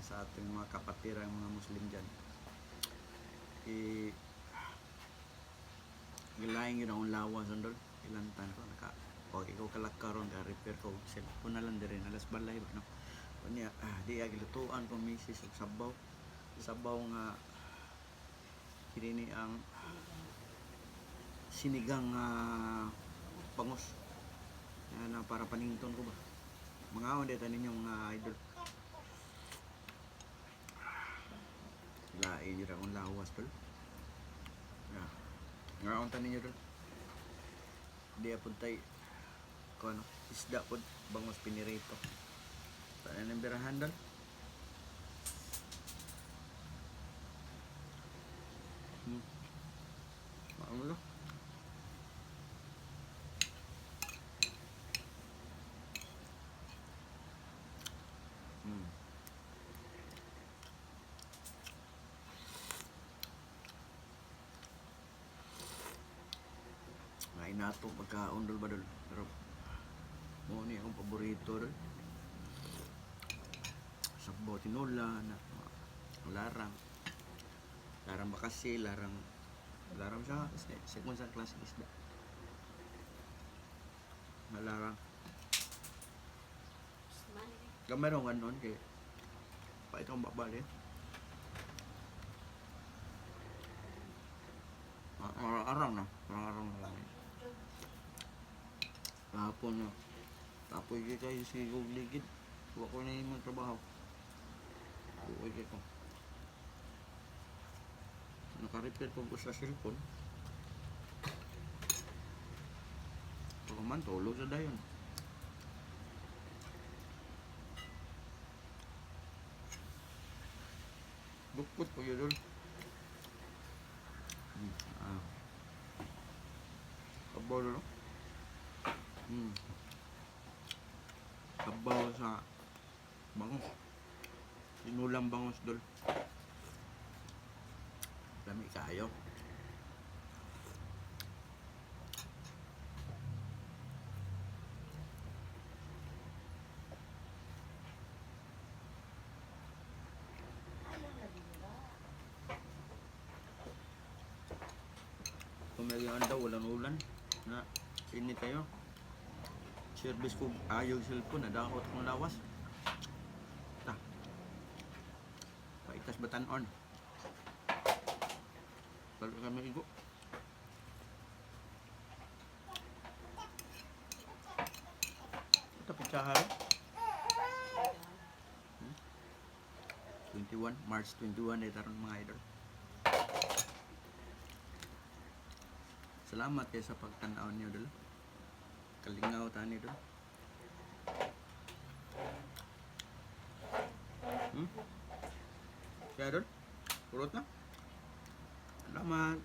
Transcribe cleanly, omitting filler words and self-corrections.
sa ating mga kapatirang mga Muslim dyan. Gilaing yun akong lawas andol. Ilantan ko naka o ikaw kalakaron ka repair ko cellphone na lang dire alas balay ba no. Unya di agilutuan ko misis og sabaw nga kini ang sinigang bangus na para panington ko ba mga onde tanin yung mga idol lain yun akong lawas tol nga on tanin nyo tol di apod tay kung ano isda pod bangus pinirito tanan ng birahan tol maamlo ngayon nato pagkaundol ba dol pero mo ni akong paborito dol sabaw tinola na larang bakasi larang siya sekon sa klase isda malarang gamay ron ganon kay pa itong babali arang na lang hapon na tapoy kayo sigog ligid huwag ko na yung trabaho buhay kayo naka-repair ko sa cellphone pero man tulog sa dayon bukod po yun dul kabaw na no kabaw sa bangus tinulang bangus dul lami kayo kumagaan daw walang ulan na init kayo service ko ayaw cellphone nadakot kong lawas paitas batanon balik kami igo ito pitsahan 21 March 21 ay taron mga idol salamat kayo sa pagtanaw niyo dala kalingaw tani dala kaya dol purot na salamat